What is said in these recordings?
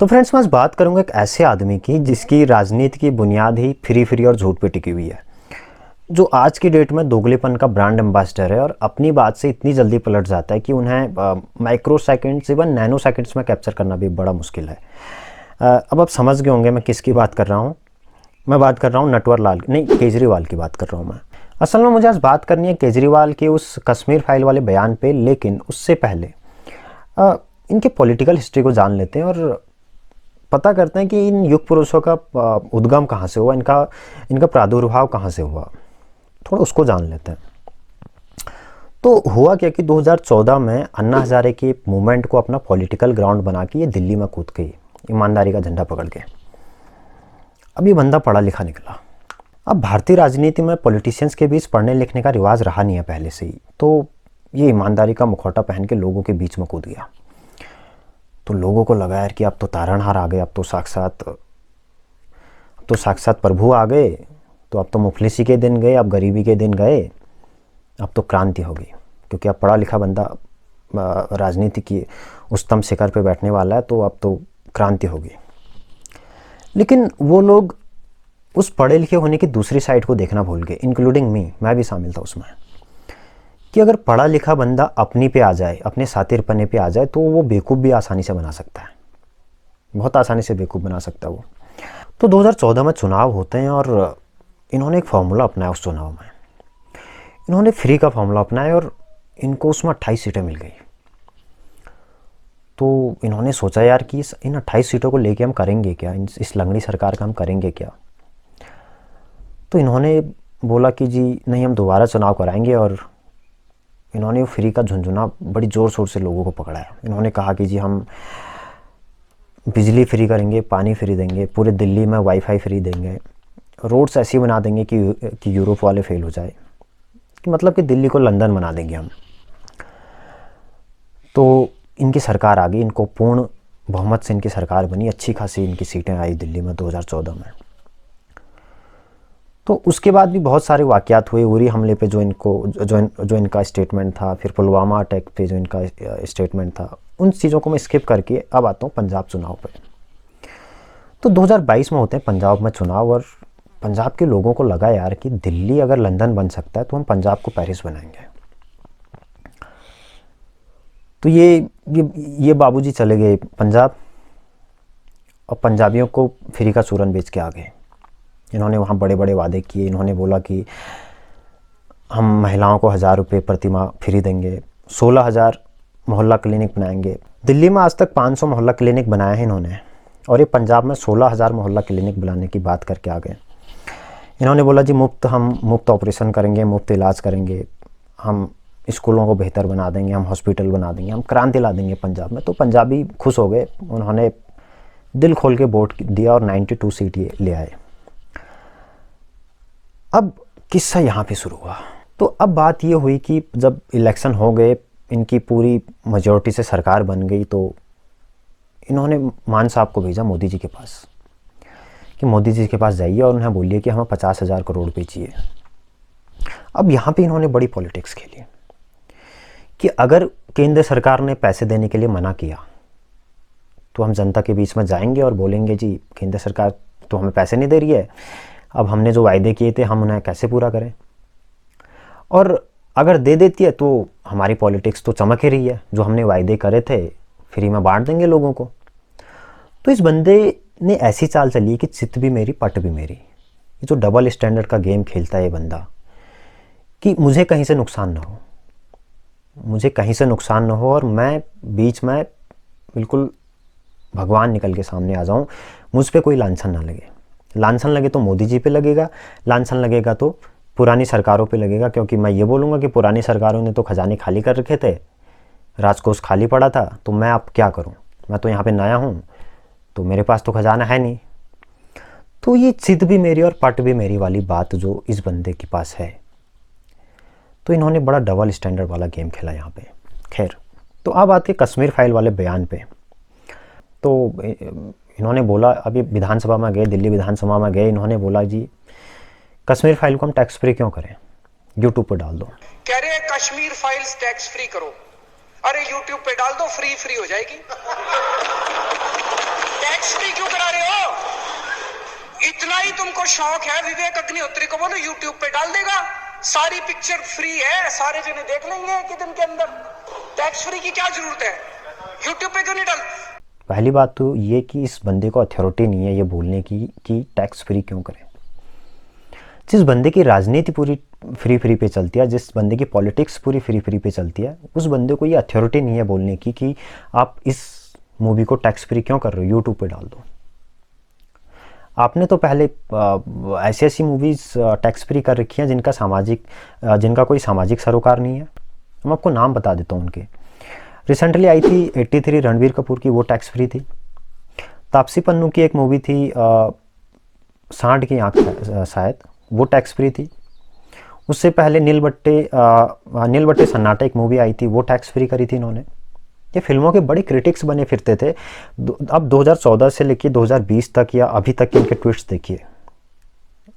तो फ्रेंड्स, मैं आज बात करूंगा एक ऐसे आदमी की जिसकी राजनीति की बुनियाद ही फ्री फ्री और झूठ पे टिकी हुई है, जो आज की डेट में दोगलेपन का ब्रांड एम्बेसडर है और अपनी बात से इतनी जल्दी पलट जाता है कि उन्हें micro seconds even nano seconds में कैप्चर करना भी बड़ा मुश्किल है। अब आप समझ गए होंगे मैं किसकी बात कर रहा हूँ। मैं बात कर रहा हूँ नटवर लाल, नहीं केजरीवाल की बात कर रहा हूँ मैं। असल में मुझे आज बात करनी है केजरीवाल के उस कश्मीर फाइल वाले बयान पे, लेकिन उससे पहले इनके पॉलिटिकल हिस्ट्री को जान लेते हैं और पता करते हैं कि इन युग पुरुषों का उद्गम कहाँ से हुआ, इनका प्रादुर्भाव कहाँ से हुआ, थोड़ा उसको जान लेते हैं। तो हुआ क्या कि 2014 में अन्ना हजारे की मूवमेंट को अपना पॉलिटिकल ग्राउंड बना के ये दिल्ली में कूद गई, ईमानदारी का झंडा पकड़ के। अब ये बंदा पढ़ा लिखा निकला। अब भारतीय राजनीति में पॉलिटिशियंस के बीच पढ़ने लिखने का रिवाज रहा नहीं है पहले से ही, तो ये ईमानदारी का मुखौटा पहन के लोगों के बीच में कूद गया। तो लोगों को लगा यार कि अब तो तारणहार आ गए, अब तो साक्षात प्रभु आ गए, तो अब तो मुफलिसी के दिन गए, अब गरीबी के दिन गए, अब तो क्रांति हो गई, क्योंकि अब पढ़ा लिखा बंदा राजनीति की उच्चतम शिखर पे बैठने वाला है, तो अब तो क्रांति होगी। लेकिन वो लोग उस पढ़े लिखे होने की दूसरी साइड को देखना भूल गए, इंक्लूडिंग मी, मैं भी शामिल था उसमें, कि अगर पढ़ा लिखा बंदा अपनी पे आ जाए, अपने सातिरपने पे आ जाए, तो वो बेवकूफ़ भी आसानी से बना सकता है, बहुत आसानी से बेवकूफ़ बना सकता है वो। तो 2014 में चुनाव होते हैं और इन्होंने एक फार्मूला अपनाया। उस चुनाव में इन्होंने फ्री का फार्मूला अपनाया और इनको उसमें 28 सीटें मिल गई। तो इन्होंने सोचा यार कि इन 28 सीटों को लेके हम करेंगे क्या, इस लंगड़ी सरकार का हम करेंगे क्या। तो इन्होंने बोला कि जी नहीं, हम दोबारा चुनाव कराएंगे, और इन्होंने फ्री का झुंझुना बड़ी ज़ोर शोर से लोगों को पकड़ाया। इन्होंने कहा कि जी हम बिजली फ्री करेंगे, पानी फ्री देंगे, पूरे दिल्ली में वाईफाई फ्री देंगे, रोड्स ऐसी बना देंगे कि यूरोप वाले फेल हो जाए, कि मतलब कि दिल्ली को लंदन बना देंगे हम। तो इनकी सरकार आ गई, इनको पूर्ण बहुमत से इनकी सरकार बनी, अच्छी खासी इनकी सीटें आई दिल्ली में 2014 में। तो उसके बाद भी बहुत सारे वाक़यात हुए। उरी हमले पे जो इनका स्टेटमेंट था, फिर पुलवामा अटैक पे जो इनका स्टेटमेंट था, उन चीज़ों को मैं स्किप करके अब आता हूँ पंजाब चुनाव पे। तो 2022 में होते हैं पंजाब में चुनाव, और पंजाब के लोगों को लगा यार कि दिल्ली अगर लंदन बन सकता है तो हम पंजाब को पेरिस बनाएंगे। तो ये बाबूजी चले गए पंजाब और पंजाबियों को फ्री का चूरन बेच के आ गए। इन्होंने वहाँ बड़े बड़े वादे किए। इन्होंने बोला कि हम महिलाओं को 1000 रुपये प्रति माह फ्री देंगे, 16,000 मोहल्ला क्लिनिक बनाएंगे। दिल्ली में आज तक 500 मोहल्ला क्लिनिक बनाए हैं इन्होंने, और ये पंजाब में 16,000 मोहल्ला क्लिनिक बनाने की बात करके आ गए। इन्होंने बोला जी हम मुफ्त ऑपरेशन करेंगे, मुफ्त इलाज करेंगे, हम स्कूलों को बेहतर बना देंगे, हम हॉस्पिटल बना देंगे, हम क्रांति ला देंगे पंजाब में। तो पंजाबी खुश हो गए, उन्होंने दिल खोल के वोट दिया और 92 सीट ये ले आए। अब किस्सा यहाँ पे शुरू हुआ। तो अब बात ये हुई कि जब इलेक्शन हो गए, इनकी पूरी मेजॉरिटी से सरकार बन गई, तो इन्होंने मान साहब को भेजा मोदी जी के पास कि मोदी जी के पास जाइए और उन्हें बोलिए कि हमें 50,000 करोड़ रुपये चाहिए। अब यहाँ पे इन्होंने बड़ी पॉलिटिक्स खेली कि अगर केंद्र सरकार ने पैसे देने के लिए मना किया तो हम जनता के बीच में जाएंगे और बोलेंगे जी केंद्र सरकार तो हमें पैसे नहीं दे रही है, अब हमने जो वायदे किए थे हम उन्हें कैसे पूरा करें, और अगर दे देती है तो हमारी पॉलिटिक्स तो चमक ही रही है, जो हमने वायदे करे थे फ्री में बांट देंगे लोगों को। तो इस बंदे ने ऐसी चाल चली कि चित भी मेरी पट भी मेरी। ये जो डबल स्टैंडर्ड का गेम खेलता है ये बंदा, कि मुझे कहीं से नुकसान ना हो और मैं बीच में बिल्कुल भगवान निकल के सामने आ जाऊं, मुझ पे कोई लांछन ना लगे। लांछन लगे तो मोदी जी पे लगेगा, लांछन लगेगा तो पुरानी सरकारों पे लगेगा, क्योंकि मैं ये बोलूँगा कि पुरानी सरकारों ने तो खजाने खाली कर रखे थे, राजकोष खाली पड़ा था, तो मैं अब क्या करूँ, मैं तो यहाँ पे नया हूँ, तो मेरे पास तो खजाना है नहीं। तो ये चित भी मेरी और पट भी मेरी वाली बात जो इस बंदे के पास है, तो इन्होंने बड़ा डबल स्टैंडर्ड वाला गेम खेला यहाँ पे। खैर, तो अब आते कश्मीर फाइल वाले बयान पे। तो इन्होंने बोला, अभी विधानसभा में गए, दिल्ली विधानसभा में गए, इन्होंने बोला जी कश्मीर फाइल को हम टैक्स फ्री क्यों करें, यूट्यूब पर डाल दो। कह रहे हैं कश्मीर फाइल्स टैक्स फ्री करो, अरे यूट्यूब पे डाल दो, फ्री हो जाएगी। टैक्स फ्री क्यों करा रहे हो? इतना ही तुमको शौक है, विवेक अग्निहोत्री को बोलो यूट्यूब पे डाल देगा, सारी पिक्चर फ्री है, सारे जने देख लेंगे कि दिन के अंदर। टैक्स फ्री की क्या जरूरत है? यूट्यूब पे क्यों नहीं डाल? पहली बात तो ये कि इस बंदे को अथॉरिटी नहीं है ये बोलने की कि टैक्स फ्री क्यों करें। जिस बंदे की राजनीति पूरी फ्री पे चलती है, जिस बंदे की पॉलिटिक्स पूरी फ्री पे चलती है, उस बंदे को ये अथॉरिटी नहीं है बोलने की कि आप इस मूवी को टैक्स फ्री क्यों कर रहे हो, यूट्यूब पे डाल दो। आपने तो पहले ऐसी ऐसी मूवीज़ टैक्स फ्री कर रखी हैं जिनका कोई सामाजिक सरोकार नहीं है। हम आपको नाम बता देता हूँ उनके। रिसेंटली आई थी 83 रणबीर कपूर की, वो टैक्स फ्री थी। तापसी पन्नू की एक मूवी थी सांड की आँख शायद, वो टैक्स फ्री थी। उससे पहले नील बट्टे सन्नाटा एक मूवी आई थी, वो टैक्स फ्री करी थी इन्होंने। ये फिल्मों के बड़े क्रिटिक्स बने फिरते थे। अब 2014 से लेकर 2020 तक या अभी तक के इनके ट्वीट्स देखिए,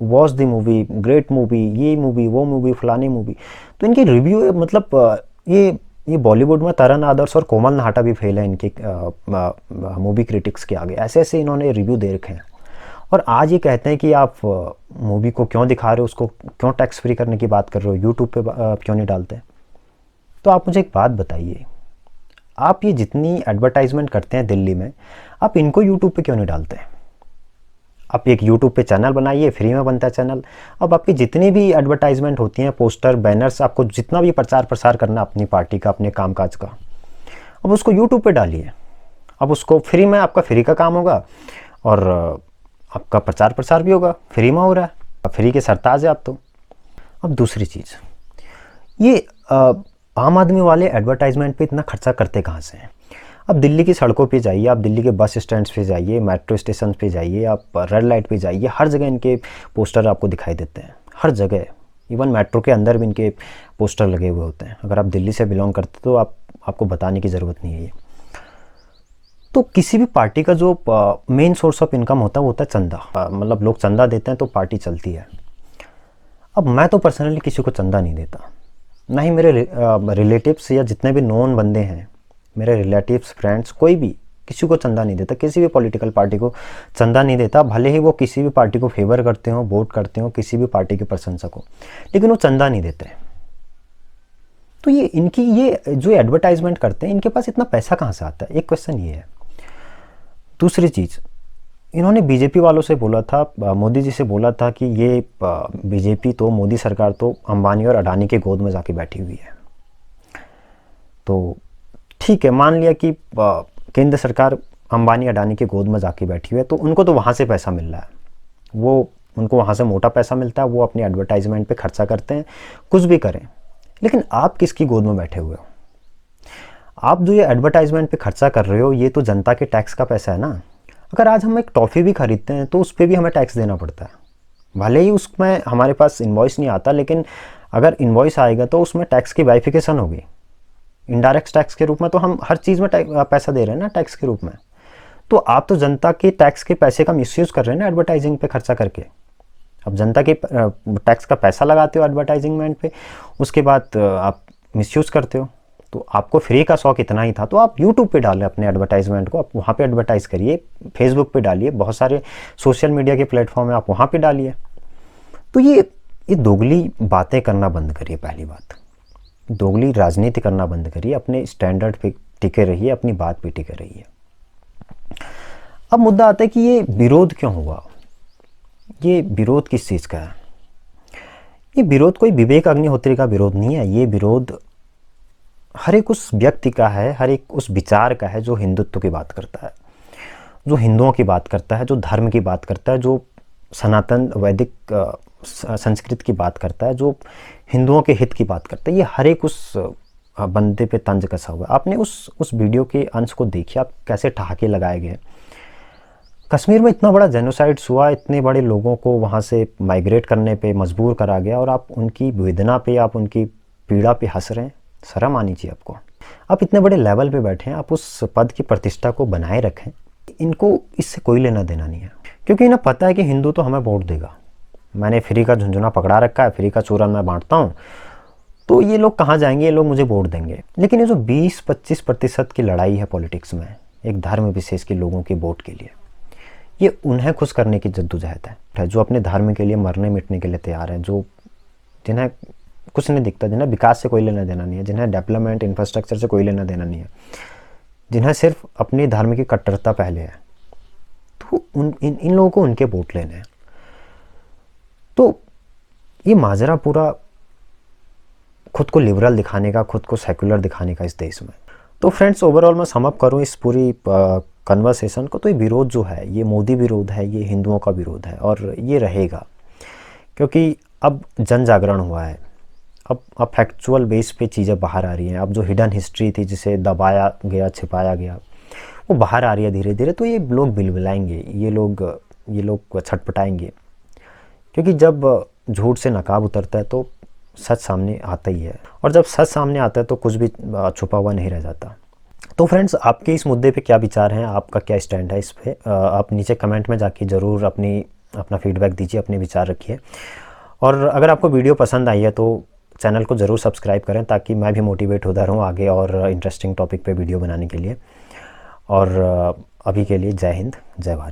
watch the movie, great movie, ये मूवी, वो मूवी, फलानी मूवी। तो इनकी रिव्यू मतलब ये बॉलीवुड में तरन आदर्श और कोमल नहाटा भी फेल है इनके मूवी क्रिटिक्स के आगे। ऐसे ऐसे इन्होंने रिव्यू दे रखे हैं और आज ये कहते हैं कि आप मूवी को क्यों दिखा रहे हो, उसको क्यों टैक्स फ्री करने की बात कर रहे हो, यूट्यूब पे क्यों नहीं डालते। तो आप मुझे एक बात बताइए, आप ये जितनी एडवर्टाइजमेंट करते हैं दिल्ली में, आप इनको यूट्यूब पे क्यों नहीं डालते? आप एक यूट्यूब पे चैनल बनाइए, फ्री में बनता है चैनल। अब आपकी जितनी भी एडवर्टाइजमेंट होती हैं, पोस्टर, बैनर्स, आपको जितना भी प्रचार प्रसार करना अपनी पार्टी का, अपने कामकाज का, अब उसको यूट्यूब पे डालिए। अब उसको फ्री में, आपका फ्री का काम होगा और आपका प्रचार प्रसार भी होगा, फ्री में हो रहा है, फ्री के सरताज है आप तो। अब दूसरी चीज़, ये आम आदमी वाले एडवर्टाइजमेंट पे इतना खर्चा करते कहाँ से हैं? अब दिल्ली की सड़कों पे जाइए, आप दिल्ली के बस स्टैंड्स पे जाइए, मेट्रो स्टेशन पे जाइए, आप रेड लाइट पे जाइए, हर जगह इनके पोस्टर आपको दिखाई देते हैं, हर जगह। इवन मेट्रो के अंदर भी इनके पोस्टर लगे हुए होते हैं। अगर आप दिल्ली से बिलोंग करते तो आपको बताने की ज़रूरत नहीं है ये। तो किसी भी पार्टी का जो मेन सोर्स ऑफ इनकम होता है वो होता है चंदा। मतलब लोग चंदा देते हैं तो पार्टी चलती है। अब मैं तो पर्सनली किसी को चंदा नहीं देता, ना ही मेरे रिलेटिव्स या जितने भी नॉन बंदे हैं, मेरे रिलेटिव्स, फ्रेंड्स, कोई भी किसी को चंदा नहीं देता, किसी भी पॉलिटिकल पार्टी को चंदा नहीं देता। भले ही वो किसी भी पार्टी को फेवर करते हो, वोट करते हो, किसी भी पार्टी के प्रशंसक हो, लेकिन वो चंदा नहीं देते। तो ये इनकी ये जो एडवर्टाइजमेंट करते हैं, इनके पास इतना पैसा कहाँ से आता है? एक क्वेश्चन ये है। दूसरी चीज़, इन्होंने बीजेपी वालों से बोला था, मोदी जी से बोला था कि ये बीजेपी तो, मोदी सरकार तो अंबानी और अडानी के गोद में जाके बैठी हुई है। तो ठीक है, मान लिया कि केंद्र सरकार अंबानी अडानी के गोद में जाके बैठी हुई है, तो उनको तो वहाँ से पैसा मिल रहा है, उनको वहाँ से मोटा पैसा मिलता है, वो अपनी एडवर्टाइजमेंट पे खर्चा करते हैं, कुछ भी करें। लेकिन आप किसकी गोद में बैठे हुए हो? आप जो ये एडवर्टाइजमेंट पे खर्चा कर रहे हो, ये तो जनता के टैक्स का पैसा है ना। अगर आज हम एक टॉफ़ी भी खरीदते हैं तो उस पर भी हमें टैक्स देना पड़ता है। भले ही उसमें हमारे पास इन्वॉइस नहीं आता, लेकिन अगर इन्वॉइस आएगा तो उसमें टैक्स की वेरिफिकेशन होगी। इनडायरेक्ट टैक्स के रूप में तो हम हर चीज़ में पैसा दे रहे हैं ना, टैक्स के रूप में। तो आप तो जनता के टैक्स के पैसे का मिसयूज़ कर रहे हैं ना एडवर्टाइजिंग पे खर्चा करके। अब जनता के टैक्स का पैसा लगाते हो एडवर्टाइजिंगमेंट पे, उसके बाद आप मिसयूज़ करते हो। तो आपको फ्री का शौक इतना ही था तो आप यूट्यूब पे डालें अपने एडवर्टाइजमेंट को, आप वहाँ पे एडवर्टाइज़ करिए, फेसबुक पे डालिए, बहुत सारे सोशल मीडिया के प्लेटफॉर्म है, आप वहाँ पे डालिए। तो ये दोगली बातें करना बंद करिए। पहली बात, दोगली राजनीति करना बंद करिए, अपने स्टैंडर्ड पे टिके रहिए, अपनी बात पे टिके रहिए। अब मुद्दा आता है कि ये विरोध क्यों हुआ? ये विरोध किस चीज़ का है? ये विरोध कोई विवेक अग्निहोत्री का विरोध नहीं है। ये विरोध हर एक उस व्यक्ति का है, हर एक उस विचार का है जो हिंदुत्व की बात करता है, जो हिंदुओं की बात करता है, जो धर्म की बात करता है, जो सनातन वैदिक संस्कृत की बात करता है, जो हिंदुओं के हित की बात करता है। ये हर एक उस बंदे पे तंज कसा हुआ है। आपने उस वीडियो के अंश को देखिए, आप कैसे ठहाके लगाए गए। कश्मीर में इतना बड़ा जेनोसाइड्स हुआ, इतने बड़े लोगों को वहाँ से माइग्रेट करने पे मजबूर करा गया, और आप उनकी वेदना पे, आप उनकी पीड़ा पे हंस रहे हैं। शर्म आनी चाहिए आपको। आप इतने बड़े लेवल पे बैठे हैं, आप उस पद की प्रतिष्ठा को बनाए रखें। इनको इससे कोई लेना देना नहीं है, क्योंकि इन्हें पता है कि हिंदू तो हमें वोट देगा। मैंने फ्री का झुंझुना पकड़ा रखा है, फ्री का चूरन मैं बांटता हूँ, तो ये लोग कहाँ जाएंगे? ये लोग मुझे वोट देंगे। लेकिन ये जो 20-25% की लड़ाई है पॉलिटिक्स में, एक धर्म विशेष के लोगों के वोट के लिए, ये उन्हें खुश करने की जद्दोजहद है, जो अपने धर्म के लिए मरने मिटने के लिए तैयार हैं, जो जिन्हें कुछ नहीं दिखता, जिन्हें विकास से कोई लेना देना नहीं है, जिन्हें डेवलपमेंट इंफ्रास्ट्रक्चर से कोई लेना देना नहीं है, जिन्हें सिर्फ अपने धर्म की कट्टरता पहले है, तो इन लोगों को उनके वोट लेने हैं। तो ये माजरा पूरा खुद को लिबरल दिखाने का, खुद को सेक्युलर दिखाने का इस देश में। तो फ्रेंड्स, ओवरऑल मैं समअप करूँ इस पूरी कन्वर्सेशन को, तो ये विरोध जो है, ये मोदी विरोध है, ये हिंदुओं का विरोध है, और ये रहेगा, क्योंकि अब जन जागरण हुआ है। अब फैक्चुअल बेस पे चीज़ें बाहर आ रही हैं। अब जो हिडन हिस्ट्री थी, जिसे दबाया गया, छिपाया गया, वो बाहर आ रही है धीरे धीरे। तो ये लोग बिलबिलाएंगे, ये लोग छटपटाएंगे, क्योंकि जब झूठ से नकाब उतरता है तो सच सामने आता ही है, और जब सच सामने आता है तो कुछ भी छुपा हुआ नहीं रह जाता। तो फ्रेंड्स, आपके इस मुद्दे पे क्या विचार हैं, आपका क्या स्टैंड है इस पे, आप नीचे कमेंट में जाके ज़रूर अपना फीडबैक दीजिए, अपने विचार रखिए। और अगर आपको वीडियो पसंद आई है तो चैनल को ज़रूर सब्सक्राइब करें, ताकि मैं भी मोटिवेट होता रहूँ आगे और इंटरेस्टिंग टॉपिक पे वीडियो बनाने के लिए। और अभी के लिए जय हिंद, जय भारत।